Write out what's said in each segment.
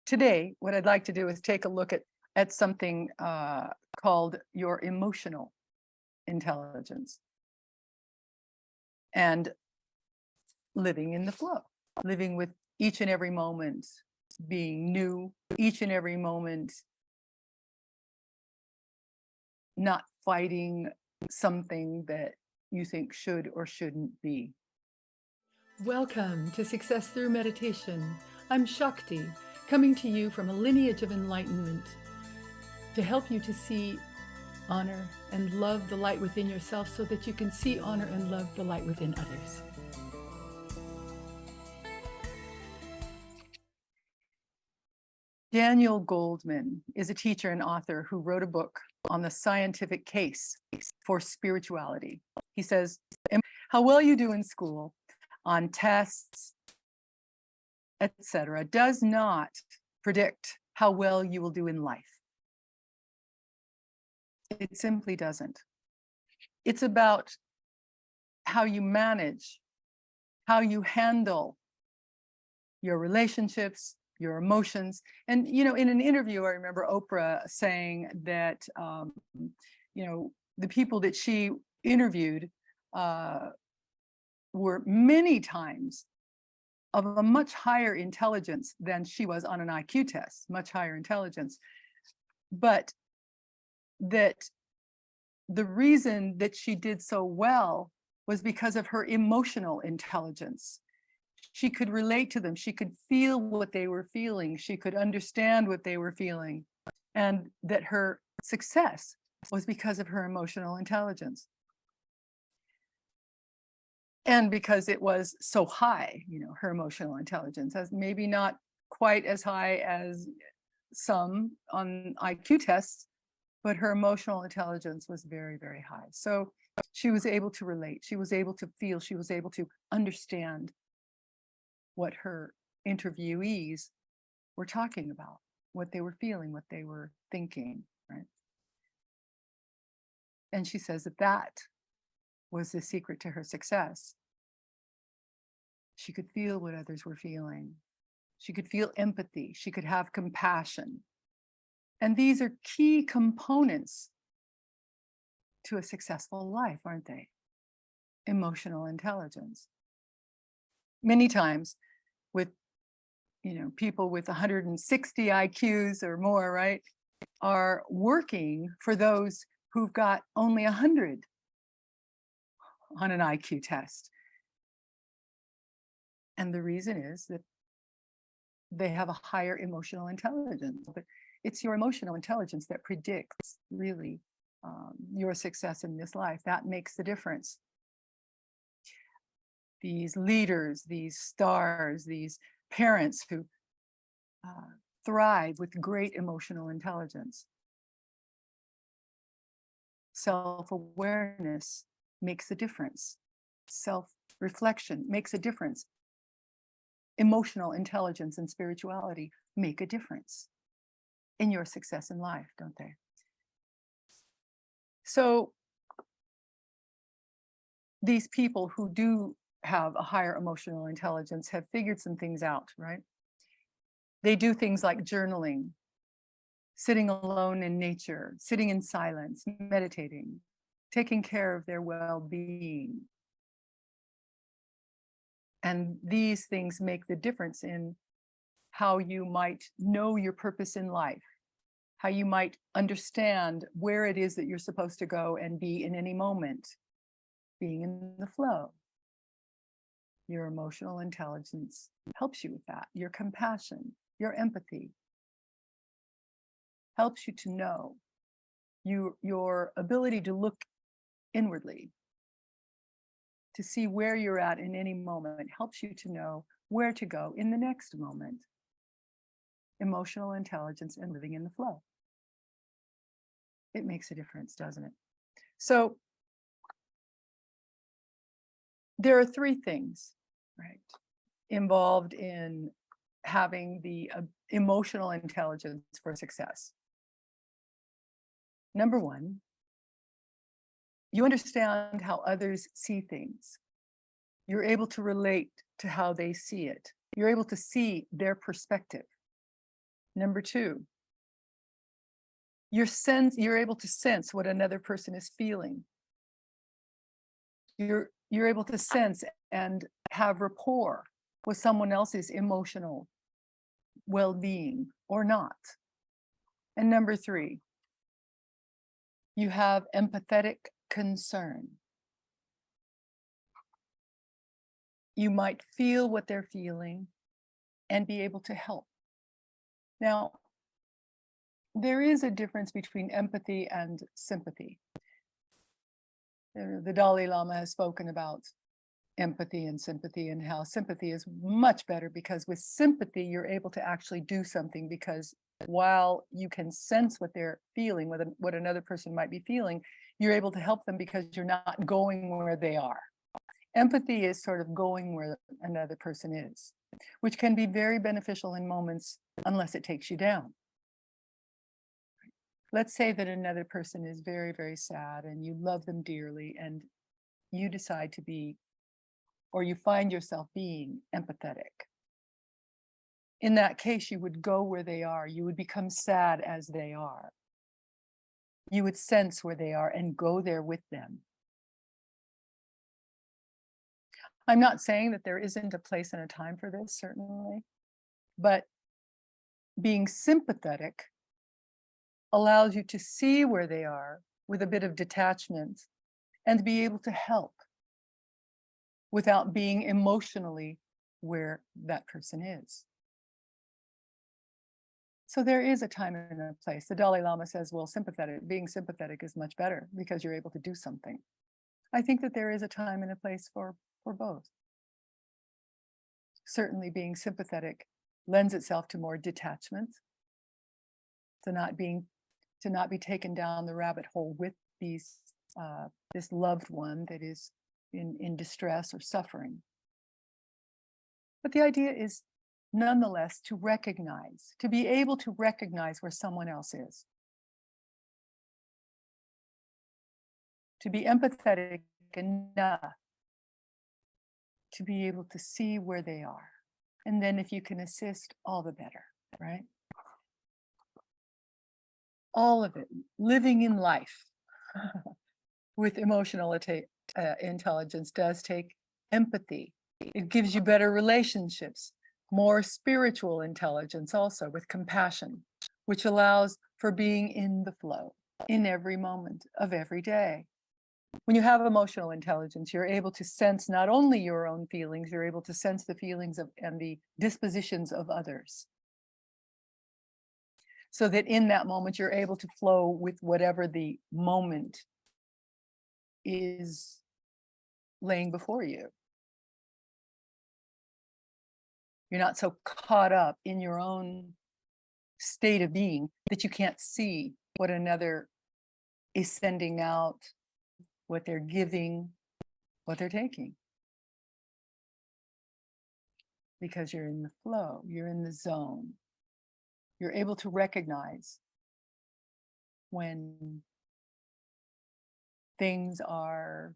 today, what I'd like to do is take a look at something called your emotional intelligence and living in the flow, living with each and every moment being new, each and every moment not fighting something that you think should or shouldn't be. Welcome to Success Through Meditation. I'm Shakti, coming to you from a lineage of enlightenment to help you to see, honor, and love the light within yourself so that you can see, honor, and love the light within others. Daniel Goleman is a teacher and author who wrote a book on the scientific case for spirituality. He says, how well you do in school, on tests, etc., does not predict how well you will do in life. It simply doesn't. It's about how you manage, how you handle your relationships, your emotions. And, in an interview, I remember Oprah saying that, the people that she interviewed were many times of a much higher intelligence than she was on an IQ test, much higher intelligence. But that the reason that she did so well was because of her emotional intelligence. She could relate to them. She could feel what they were feeling. She could understand what they were feeling. And that her success was because of her emotional intelligence. And because it was so high, her emotional intelligence, as maybe not quite as high as some on IQ tests, but her emotional intelligence was very, very high. So she was able to relate. She was able to feel. She was able to understand what her interviewees were talking about, what they were feeling, what they were thinking, right? And she says that was the secret to her success. She could feel what others were feeling. She could feel empathy. She could have compassion. And these are key components to a successful life, aren't they? Emotional intelligence. Many times with, people with 160 IQs or more, right, are working for those who've got only 100 on an IQ test. And the reason is that they have a higher emotional intelligence. But it's your emotional intelligence that predicts really your success in this life. That makes the difference. These leaders, these stars, these parents who thrive with great emotional intelligence. Self-awareness makes a difference. Self-reflection makes a difference. Emotional intelligence and spirituality make a difference in your success in life, don't they? So these people who do have a higher emotional intelligence have figured some things out, right? They do things like journaling, sitting alone in nature, sitting in silence, meditating, taking care of their well-being. And these things make the difference in how you might know your purpose in life, how you might understand where it is that you're supposed to go and be in any moment, being in the flow. Your emotional intelligence helps you with that. Your compassion, your empathy helps you to know. Your ability to look inwardly, to see where you're at in any moment, helps you to know where to go in the next moment. Emotional intelligence and living in the flow. It makes a difference, doesn't it? So there are three things, right, involved in having the emotional intelligence for success. Number one, you understand how others see things. You're able to relate to how they see it. You're able to see their perspective. Number 2, you're able to sense what another person is feeling. You're able to sense and have rapport with someone else's emotional well-being or not. And number 3, you have empathetic concern. You might feel what they're feeling and be able to help. Now, there is a difference between empathy and sympathy. The Dalai Lama has spoken about empathy and sympathy, and how sympathy is much better, because with sympathy, you're able to actually do something, because while you can sense what they're feeling, what another person might be feeling, you're able to help them because you're not going where they are. Empathy is sort of going where another person is, which can be very beneficial in moments unless it takes you down. Let's say that another person is very, very sad and you love them dearly, and you decide to be, or you find yourself being empathetic. In that case, you would go where they are. You would become sad as they are. You would sense where they are and go there with them. I'm not saying that there isn't a place and a time for this, certainly, but being sympathetic allows you to see where they are with a bit of detachment and be able to help without being emotionally where that person is. So there is a time and a place. The Dalai Lama says, well, being sympathetic is much better because you're able to do something. I think that there is a time and a place for both. Certainly being sympathetic lends itself to more detachment, to not be taken down the rabbit hole with this loved one that is in distress or suffering. But the idea is nonetheless to be able to recognize where someone else is. To be empathetic enough to be able to see where they are. And then if you can assist, all the better, right? All of it, living in life with emotional intelligence does take empathy. It gives you better relationships, more spiritual intelligence also with compassion, which allows for being in the flow in every moment of every day. When you have emotional intelligence, you're able to sense not only your own feelings, you're able to sense the feelings of and the dispositions of others. So that in that moment, you're able to flow with whatever the moment is laying before you. You're not so caught up in your own state of being that you can't see what another is sending out, what they're giving, what they're taking. Because you're in the flow, you're in the zone. You're able to recognize when things are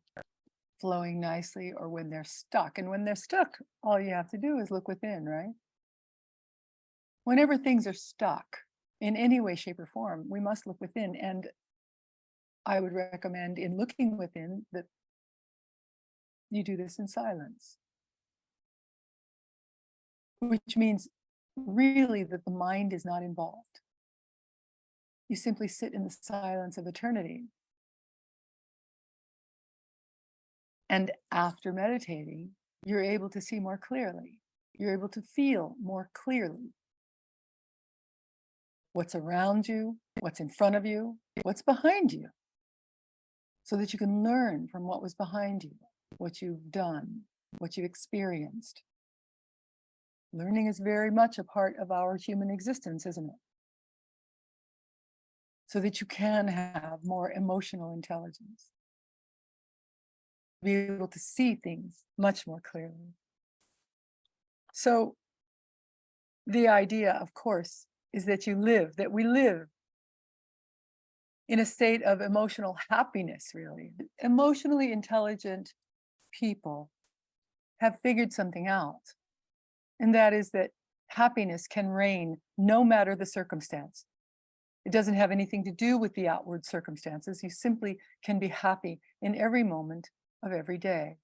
flowing nicely or when they're stuck. And when they're stuck, all you have to do is look within, right? Whenever things are stuck in any way, shape, or form, we must look within. And I would recommend in looking within that you do this in silence, which means really that the mind is not involved. You simply sit in the silence of eternity. And after meditating, you're able to see more clearly. You're able to feel more clearly what's around you, what's in front of you, what's behind you, so that you can learn from what was behind you, what you've done, what you've experienced. Learning is very much a part of our human existence, isn't it? So that you can have more emotional intelligence, be able to see things much more clearly. So the idea, of course, is that we live in a state of emotional happiness, really. Emotionally intelligent people have figured something out. And that is that Happiness can reign no matter the circumstance. It doesn't have anything to do with the outward circumstances. You simply can be happy in every moment of every day.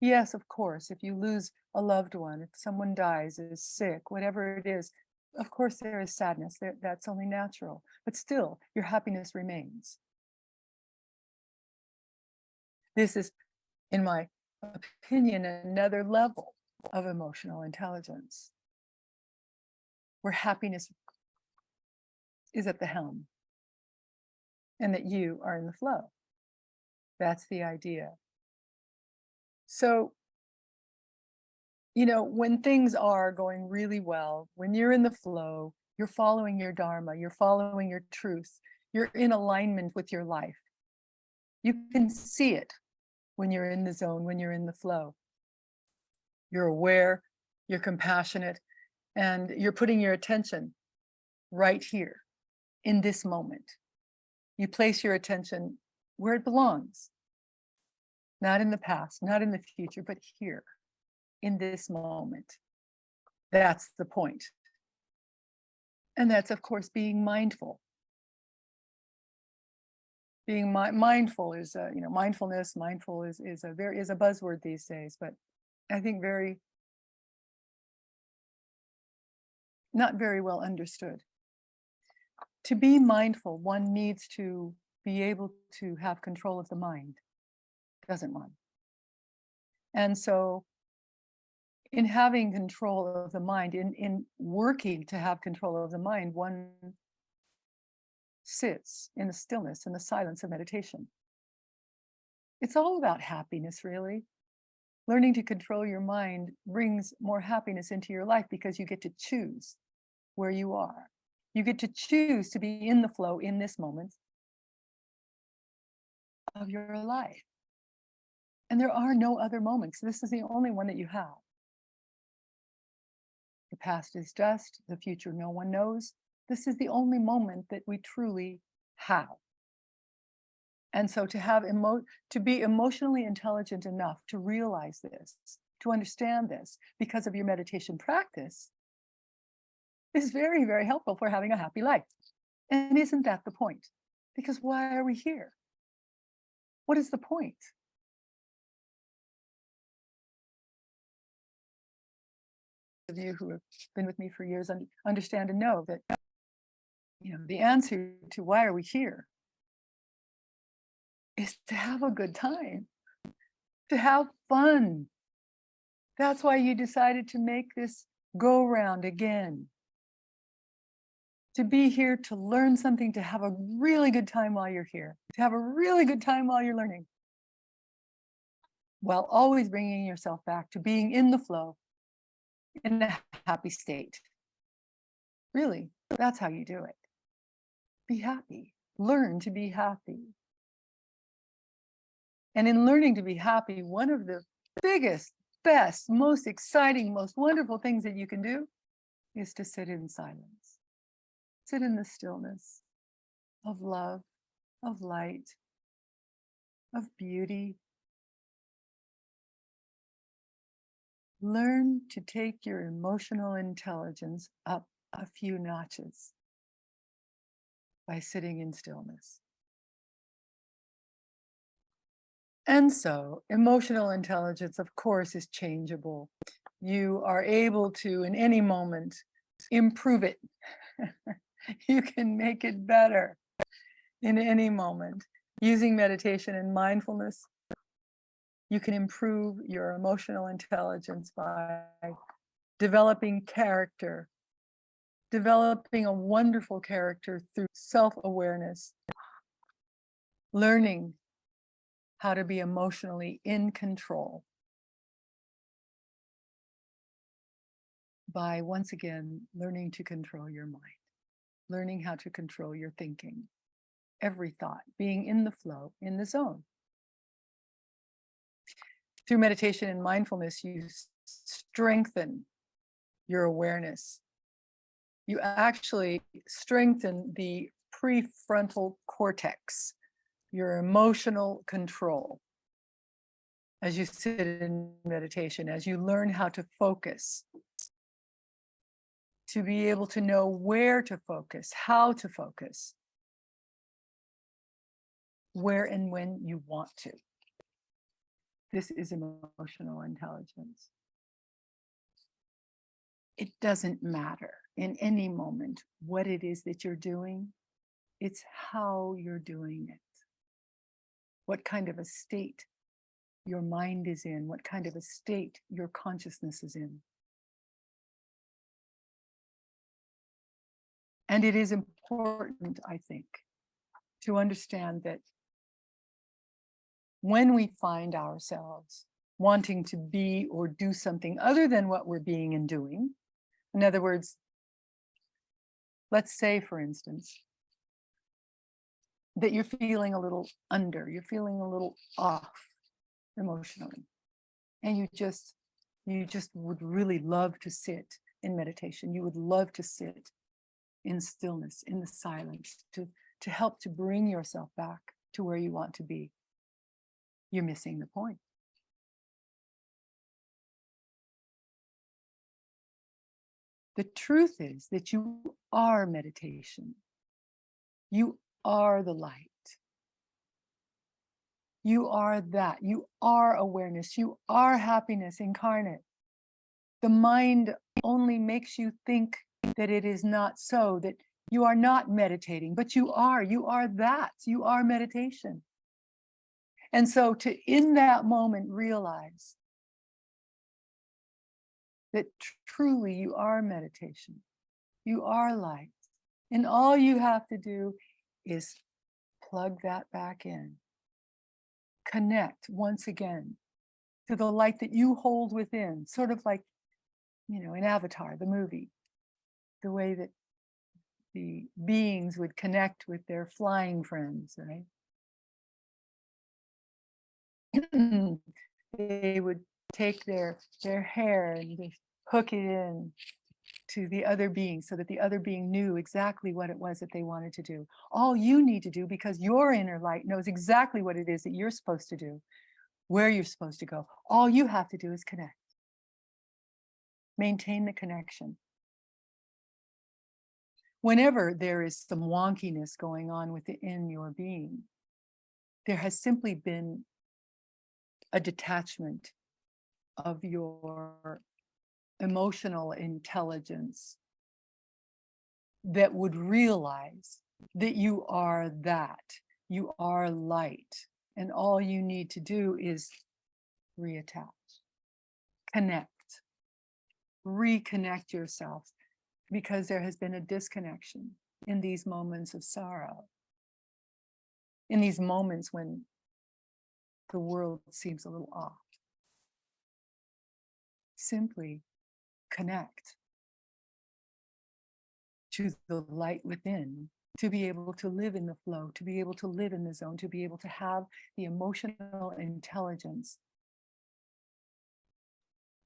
Yes, of course, if you lose a loved one, if someone dies, is sick, whatever it is, of course there is sadness. That's only natural. But still, your happiness remains. This is, in my opinion, another level of emotional intelligence, where happiness is at the helm and that you are in the flow. That's the idea. So, when things are going really well, when you're in the flow, you're following your dharma, you're following your truth, you're in alignment with your life. You can see it when you're in the zone, when you're in the flow. You're aware, you're compassionate, and you're putting your attention right here in this moment. You place your attention where it belongs, not in the past, not in the future, but here in this moment. That's the point. And that's, of course, being mindful. Being mindful is, mindfulness. Mindful is a buzzword these days, but I think not very well understood. To be mindful, one needs to be able to have control of the mind, doesn't one? And so in having control of the mind, in working to have control of the mind, one sits in the stillness and the silence of meditation. It's all about happiness, really. Learning to control your mind brings more happiness into your life because you get to choose where you are. You get to choose to be in the flow in this moment of your life. And there are no other moments. This is the only one that you have. The past is dust, the future no one knows. This is the only moment that we truly have. And so to be emotionally intelligent enough to realize this, to understand this because of your meditation practice is very, very helpful for having a happy life. And isn't that the point? Because why are we here? What is the point? Of you who have been with me for years understand and know that the answer to why are we here is to have a good time, to have fun. That's why you decided to make this go round again. To be here, to learn something, to have a really good time while you're here, to have a really good time while you're learning, while always bringing yourself back to being in the flow, in a happy state. Really, that's how you do it. Be happy. Learn to be happy. And in learning to be happy, one of the biggest, best, most exciting, most wonderful things that you can do is to sit in silence. Sit in the stillness of love, of light, of beauty. Learn to take your emotional intelligence up a few notches by sitting in stillness. And so emotional intelligence, of course, is changeable. You are able to, in any moment, improve it. You can make it better in any moment. Using meditation and mindfulness, you can improve your emotional intelligence by developing character, developing a wonderful character through self-awareness, learning how to be emotionally in control by, once again, learning to control your mind, learning how to control your thinking, every thought, being in the flow, in the zone. Through meditation and mindfulness, you strengthen your awareness. You actually strengthen the prefrontal cortex, your emotional control, as you sit in meditation, as you learn how to focus to be able to know where to focus, how to focus, where and when you want to. This is emotional intelligence. It doesn't matter in any moment what it is that you're doing. It's how you're doing it. What kind of a state your mind is in, what kind of a state your consciousness is in. And it is important, I think, to understand that when we find ourselves wanting to be or do something other than what we're being and doing, in other words, let's say, for instance, that you're feeling a little under, you're feeling a little off emotionally, and you just would really love to sit in meditation. You would love to sit in stillness, in the silence, to help to bring yourself back to where you want to be. You're missing the point. The truth is that you are meditation. You are the light. You are that. You are awareness. You are happiness incarnate. The mind only makes you think that it is not so, that you are not meditating, but you are that. You are meditation. And so to, in that moment, realize that truly you are meditation. You are light. And all you have to do is plug that back in. Connect once again to the light that you hold within, sort of like, in Avatar, the movie, the way that the beings would connect with their flying friends, right? They would take their hair and just hook it in to the other being so that the other being knew exactly what it was that they wanted to do. All you need to do, because your inner light knows exactly what it is that you're supposed to do, where you're supposed to go. All you have to do is connect. Maintain the connection. Whenever there is some wonkiness going on within your being, there has simply been a detachment of your emotional intelligence that would realize that you are that, you are light, and all you need to do is reattach, connect, reconnect yourself, because there has been a disconnection in these moments of sorrow, in these moments when the world seems a little off. Simply connect to the light within, to be able to live in the flow, to be able to live in the zone, to be able to have the emotional intelligence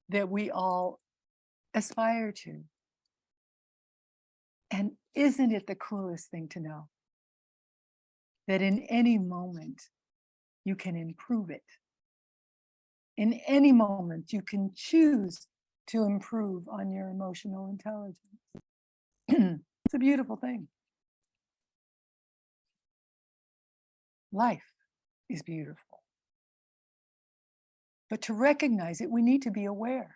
that we all aspire to. And isn't it the coolest thing to know that in any moment you can improve it? In any moment you can choose to improve on your emotional intelligence. It's a beautiful thing. Life is beautiful. But to recognize it, we need to be aware.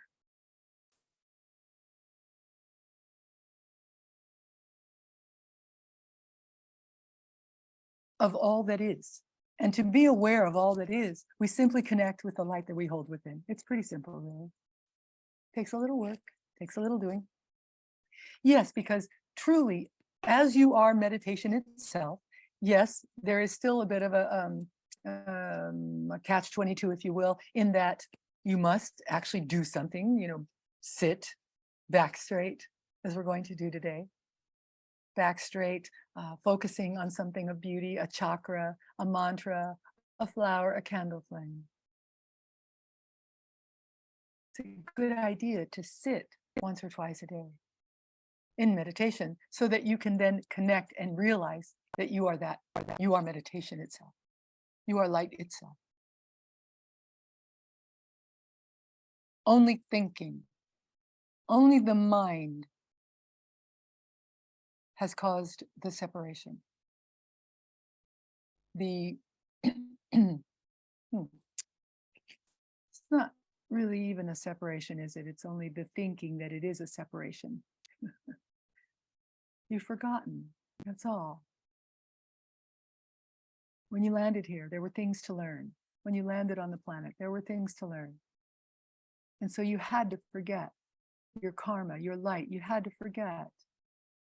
Of all that is. And to be aware of all that is, we simply connect with the light that we hold within. It's pretty simple, really. Takes a little work, takes a little doing. Yes, because truly, as you are meditation itself, yes, there is still a bit of a catch-22, if you will, in that you must actually do something, sit back straight, as we're going to do today. Back straight, focusing on something of beauty, a chakra, a mantra, a flower, a candle flame. It's a good idea to sit once or twice a day in meditation so that you can then connect and realize that you are that, you are meditation itself. You are light itself. Only thinking, only the mind has caused the separation. The hmm, it's not really even a separation, is it? It's only the thinking that it is a separation. You've forgotten. That's all. When you landed here, there were things to learn. When you landed on the planet, there were things to learn. And so you had to forget your karma, your light. You had to forget.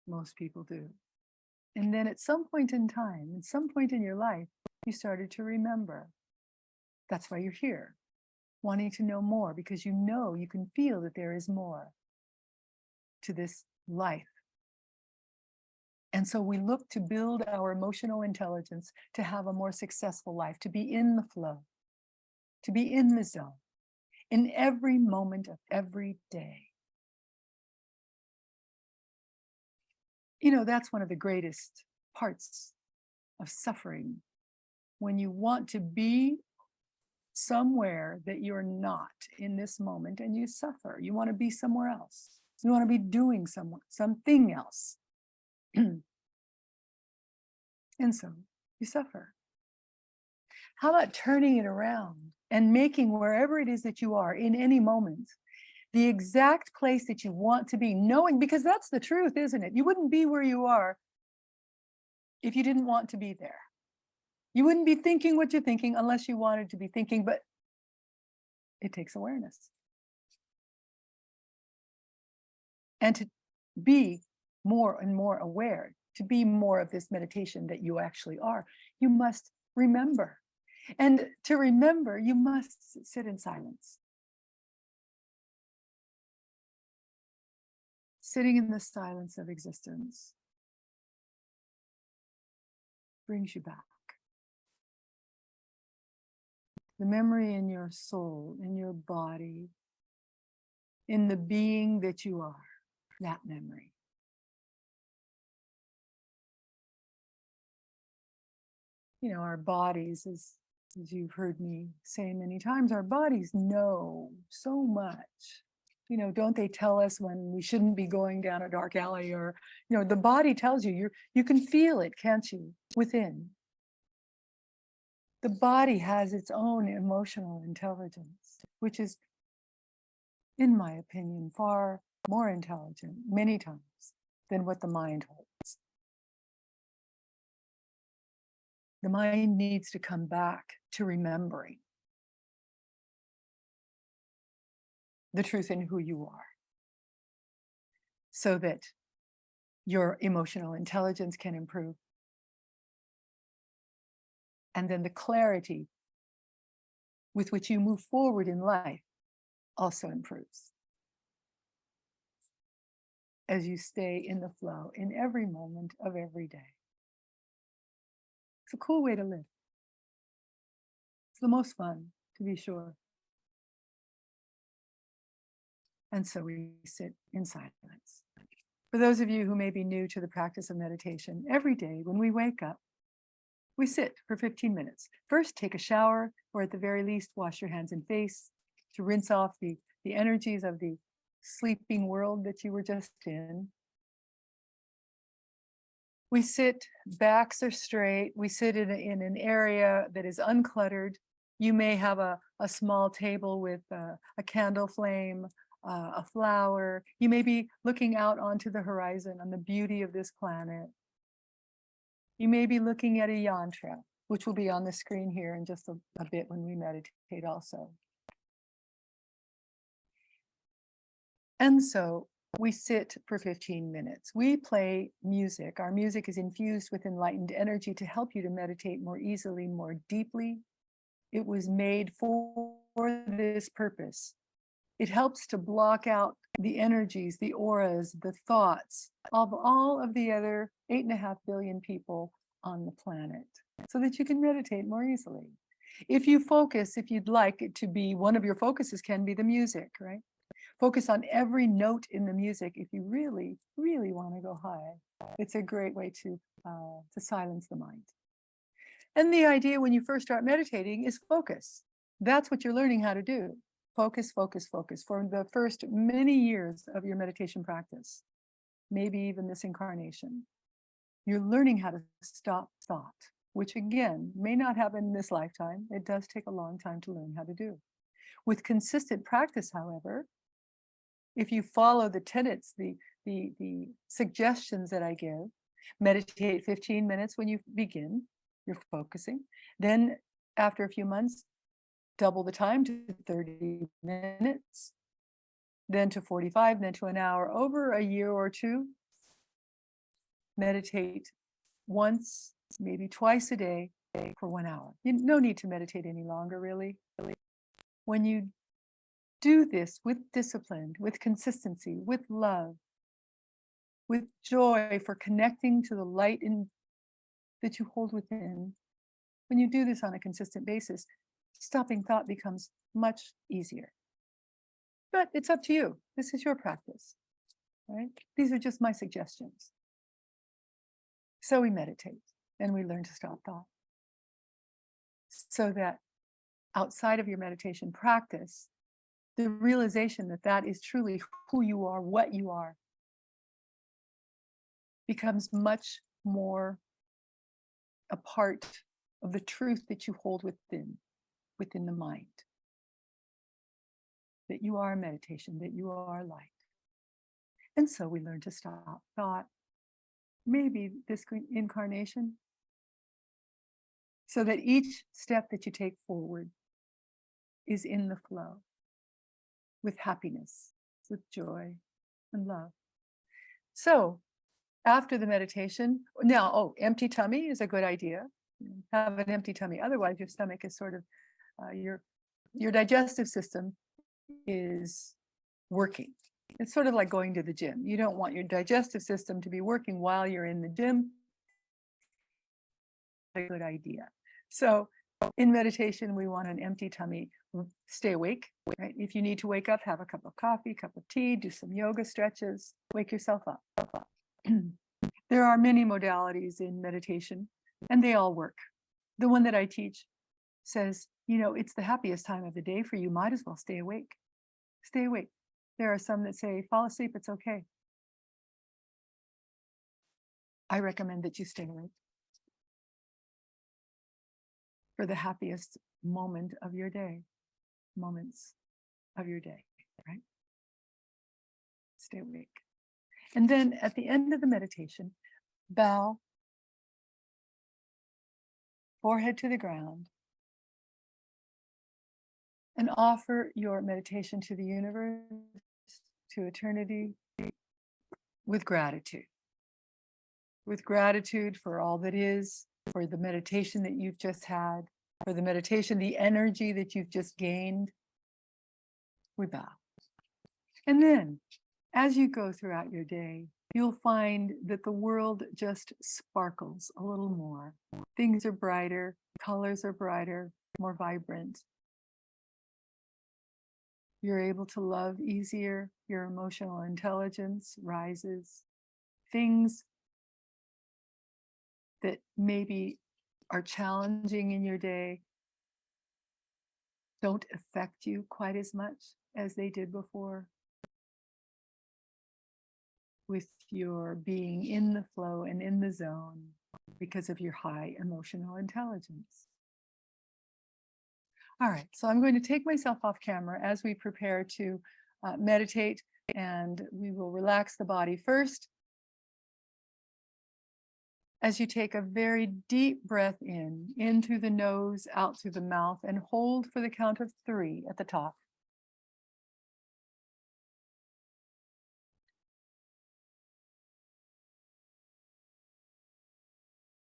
Most people do. And then at some point in time, at some point in your life, you started to remember. That's why you're here, wanting to know more, because you know, you can feel that there is more to this life. And so we look to build our emotional intelligence to have a more successful life, to be in the flow, to be in the zone, in every moment of every day. You know, that's one of the greatest parts of suffering, when you want to be somewhere that you're not in this moment and you suffer. You want to be somewhere else. You want to be doing something else. And so you suffer. How about turning it around and making wherever it is that you are in any moment the exact place that you want to be, knowing, because that's the truth, isn't it? You wouldn't be where you are if you didn't want to be there. You wouldn't be thinking what you're thinking unless you wanted to be thinking, but it takes awareness. And to be more and more aware, to be more of this meditation that you actually are, you must remember. And to remember, you must sit in silence. Sitting in the silence of existence brings you back. The memory in your soul, in your body, in the being that you are, that memory. You know, our bodies, as you've heard me say many times, our bodies know so much. You know, don't they tell us when we shouldn't be going down a dark alley? Or, you know, the body tells you, you can feel it, can't you, within? The body has its own emotional intelligence, which is, in my opinion, far more intelligent many times than what the mind holds. The mind needs to come back to remembering the truth in who you are, so that your emotional intelligence can improve. And then the clarity with which you move forward in life also improves, as you stay in the flow in every moment of every day. It's a cool way to live. It's the most fun, to be sure. And so we sit in silence. For those of you who may be new to the practice of meditation, every day when we wake up, we sit for 15 minutes. First, take a shower, or at the very least, wash your hands and face to rinse off the energies of the sleeping world that you were just in. We sit, backs are straight. We sit in an area that is uncluttered. You may have a small table with a candle flame, a flower. You may be looking out onto the horizon on the beauty of this planet. You may be looking at a yantra, which will be on the screen here in just a bit when we meditate also. And so we sit for 15 minutes. We play music. Our music is infused with enlightened energy to help you to meditate more easily, more deeply. It was made for this purpose. It helps to block out the energies, the auras, the thoughts of all of the other 8.5 billion people on the planet, so that you can meditate more easily. If you focus, if you'd like it to be, one of your focuses can be the music, right? Focus on every note in the music if you really, really want to go high. It's a great way to silence the mind. And the idea when you first start meditating is focus. That's what you're learning how to do. Focus, focus, focus for the first many years of your meditation practice, maybe even this incarnation. You're learning how to stop thought, which again may not happen in this lifetime. It does take a long time to learn how to do. With consistent practice, however, if you follow the tenets, the suggestions that I give, meditate 15 minutes when you begin, you're focusing. Then after a few months, double the time to 30 minutes, then to 45, then to an hour. Over a year or two, meditate once, maybe twice a day for 1 hour. No need to meditate any longer, really. When you do this with discipline, with consistency, with love, with joy for connecting to the light that you hold within, when you do this on a consistent basis, stopping thought becomes much easier. But it's up to you. This is your practice, right? These are just my suggestions. So we meditate and we learn to stop thought, so that outside of your meditation practice, the realization that that is truly who you are, what you are, becomes much more a part of the truth that you hold within the mind. That you are meditation, that you are light. And so we learn to stop thought, maybe this incarnation, so that each step that you take forward is in the flow with happiness, with joy and love. So after the meditation, now, empty tummy is a good idea. Have an empty tummy. Otherwise, your stomach is sort of, your digestive system is working. It's sort of like going to the gym. You don't want your digestive system to be working while you're in the gym. A good idea. So in meditation, we want an empty tummy. Stay awake, right? If you need to wake up, have a cup of coffee, cup of tea, do some yoga stretches, wake yourself up. There are many modalities in meditation, and they all work. The one that I teach says, it's the happiest time of the day for you. Might as well stay awake. Stay awake. There are some that say, fall asleep, it's okay. I recommend that you stay awake for the happiest moments of your day, right? Stay awake. And then at the end of the meditation, bow, forehead to the ground, and offer your meditation to the universe, to eternity, with gratitude. With gratitude for all that is, for the meditation that you've just had, for the meditation, the energy that you've just gained. We bow. And then, as you go throughout your day, you'll find that the world just sparkles a little more. Things are brighter, colors are brighter, more vibrant. You're able to love easier, your emotional intelligence rises. Things that maybe are challenging in your day don't affect you quite as much as they did before, with your being in the flow and in the zone because of your high emotional intelligence. All right, so I'm going to take myself off camera as we prepare to meditate, and we will relax the body first. As you take a very deep breath in through the nose, out through the mouth, and hold for the count of 3 at the top.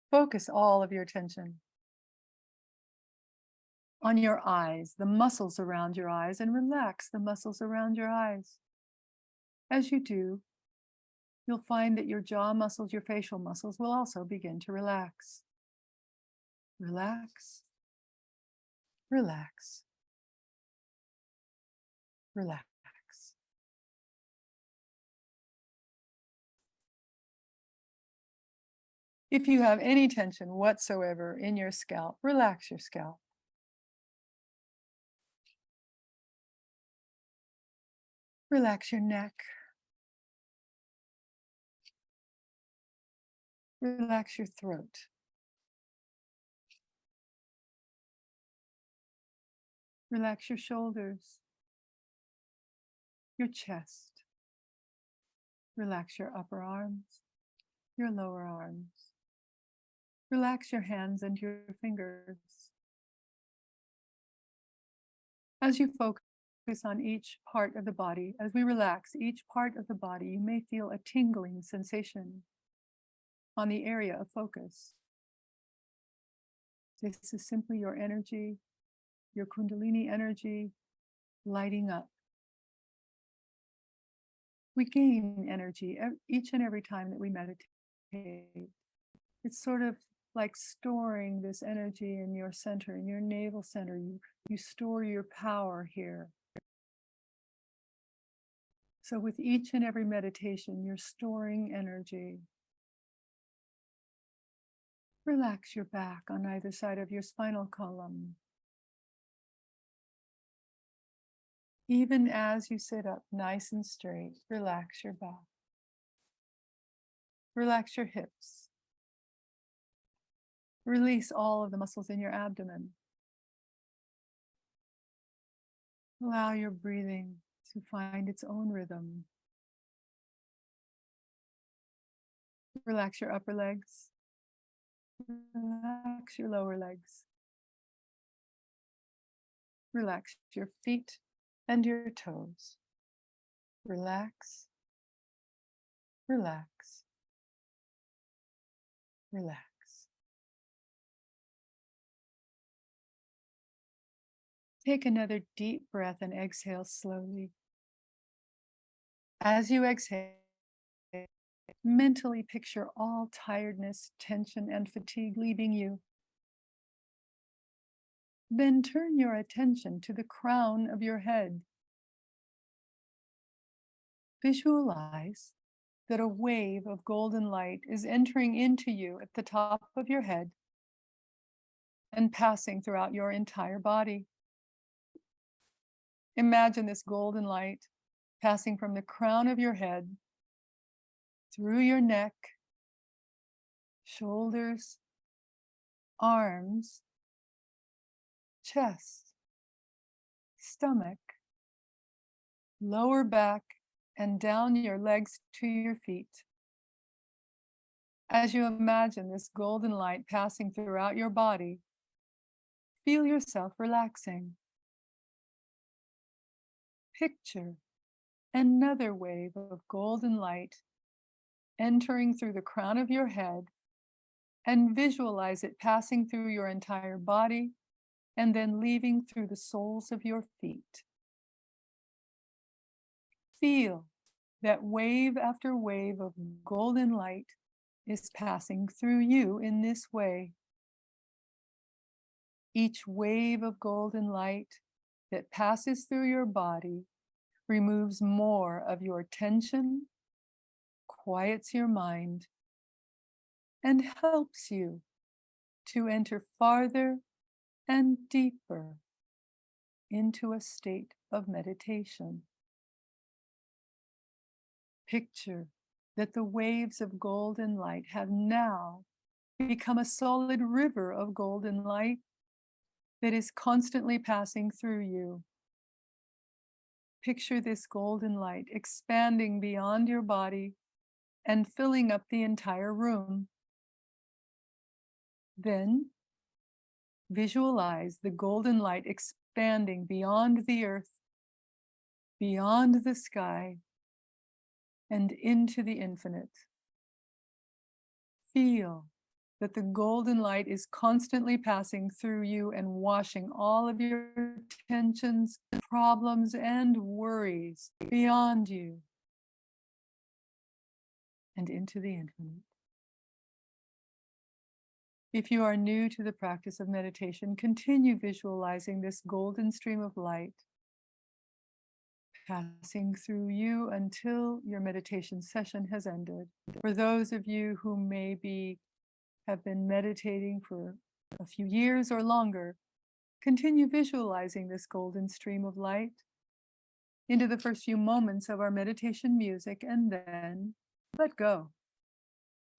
Focus all of your attention on your eyes, the muscles around your eyes, and relax the muscles around your eyes. As you do, you'll find that your jaw muscles, your facial muscles will also begin to relax. Relax, relax, relax. If you have any tension whatsoever in your scalp, relax your scalp. Relax your neck. Relax your throat. Relax your shoulders, your chest. Relax your upper arms, your lower arms. Relax your hands and your fingers. As you focus on each part of the body, as we relax each part of the body, you may feel a tingling sensation on the area of focus. This is simply your energy, your Kundalini energy lighting up. We gain energy each and every time that we meditate. It's sort of like storing this energy in your center, in your navel center. You store your power here. So with each and every meditation, you're storing energy. Relax your back on either side of your spinal column. Even as you sit up nice and straight, relax your back. Relax your hips. Release all of the muscles in your abdomen. Allow your breathing to find its own rhythm. Relax your upper legs. Relax your lower legs. Relax your feet and your toes. Relax, relax, relax. Take another deep breath and exhale slowly. As you exhale, mentally picture all tiredness, tension, and fatigue leaving you. Then turn your attention to the crown of your head. Visualize that a wave of golden light is entering into you at the top of your head and passing throughout your entire body. Imagine this golden light passing from the crown of your head, through your neck, shoulders, arms, chest, stomach, lower back, and down your legs to your feet. As you imagine this golden light passing throughout your body, feel yourself relaxing. Picture another wave of golden light entering through the crown of your head and visualize it passing through your entire body and then leaving through the soles of your feet. Feel that wave after wave of golden light is passing through you in this way. Each wave of golden light that passes through your body removes more of your tension, quiets your mind, and helps you to enter farther and deeper into a state of meditation. Picture that the waves of golden light have now become a solid river of golden light that is constantly passing through you. Picture this golden light expanding beyond your body and filling up the entire room. Then visualize the golden light expanding beyond the earth, beyond the sky, and into the infinite. Feel that the golden light is constantly passing through you and washing all of your tensions, problems, and worries beyond you and into the infinite. If you are new to the practice of meditation, continue visualizing this golden stream of light passing through you until your meditation session has ended. For those of you who maybe have been meditating for a few years or longer, continue visualizing this golden stream of light into the first few moments of our meditation music and then let go.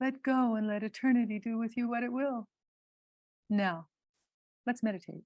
Let go and let eternity do with you what it will. Now, let's meditate.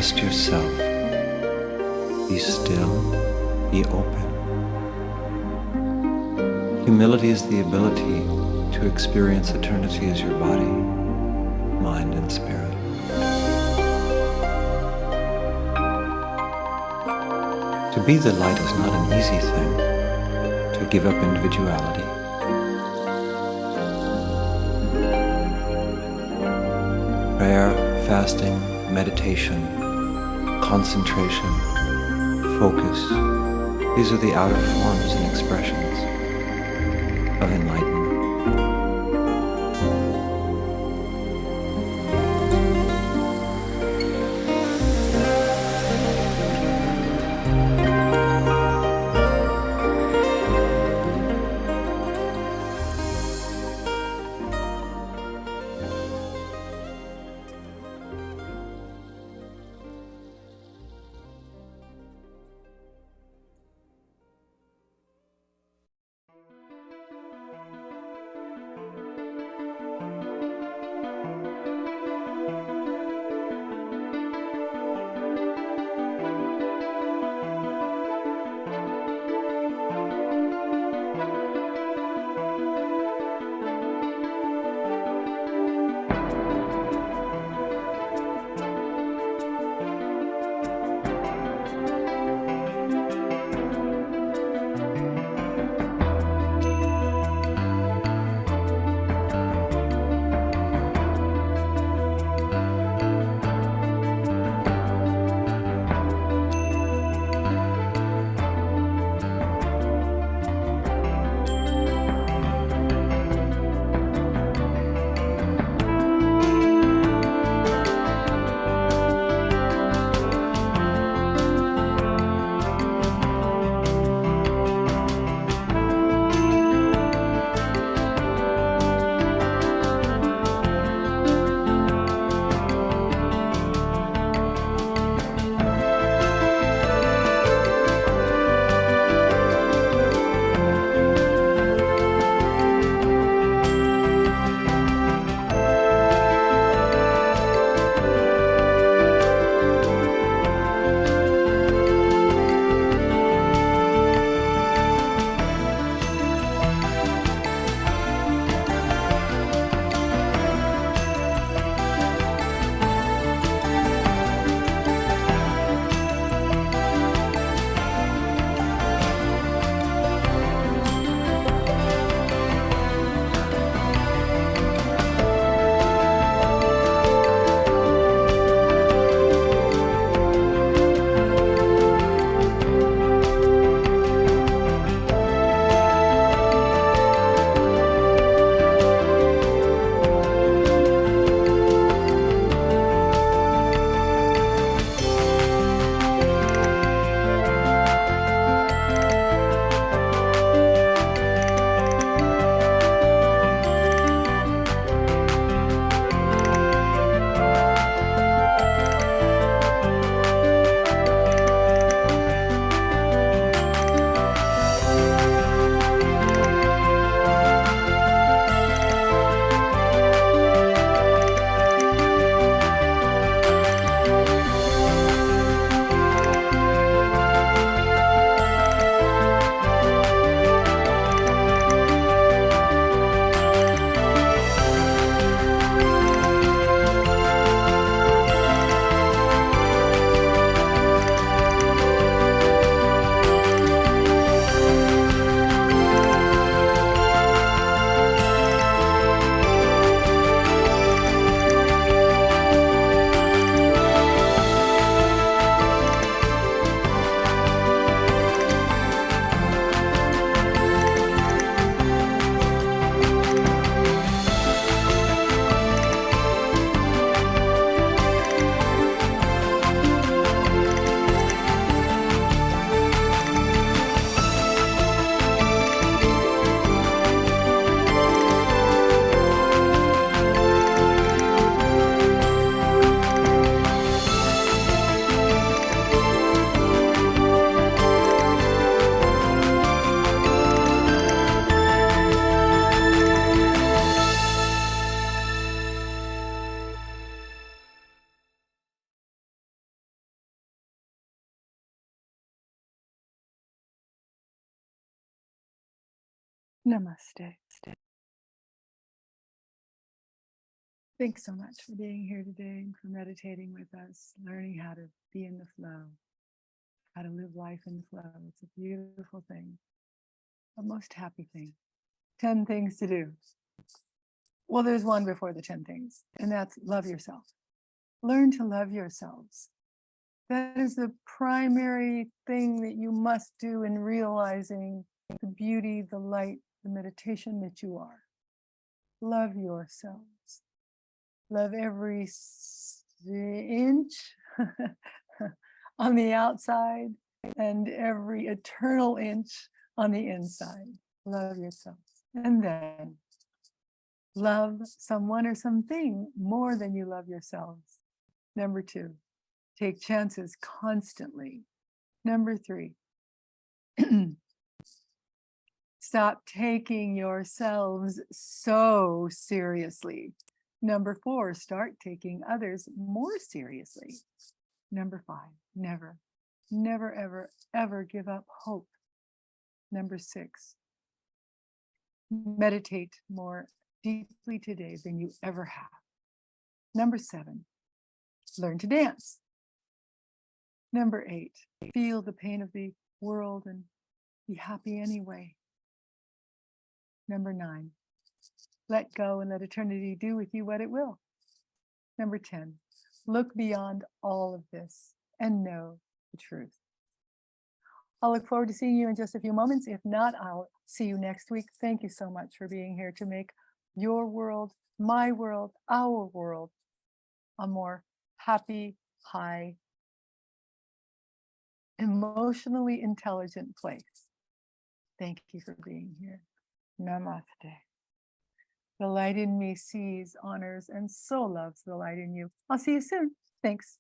Trust yourself. Be still. Be open. Humility is the ability to experience eternity as your body, mind, and spirit. To be the light is not an easy thing. To give up individuality. Prayer, fasting, meditation, concentration, focus. These are the outer forms and expressions of enlightenment. Namaste. Thanks so much for being here today and for meditating with us, learning how to be in the flow, how to live life in the flow. It's a beautiful thing, a most happy thing. 10 things to do. Well, there's one before the 10 things, and that's love yourself. Learn to love yourselves. That is the primary thing that you must do in realizing the beauty, the light, the meditation that you are. Love yourselves. Love every inch on the outside and every eternal inch on the inside. Love yourselves. And then love someone or something more than you love yourselves. Number 2, take chances constantly. Number 3, stop taking yourselves so seriously. Number 4, start taking others more seriously. Number 5, never, ever, ever give up hope. Number 6, meditate more deeply today than you ever have. Number 7, learn to dance. Number 8, feel the pain of the world and be happy anyway. Number 9, let go and let eternity do with you what it will. Number 10, look beyond all of this and know the truth. I'll look forward to seeing you in just a few moments. If not, I'll see you next week. Thank you so much for being here to make your world, my world, our world, a more happy, high, emotionally intelligent place. Thank you for being here. Namaste. The light in me sees, honors, and so loves the light in you. I'll see you soon. Thanks.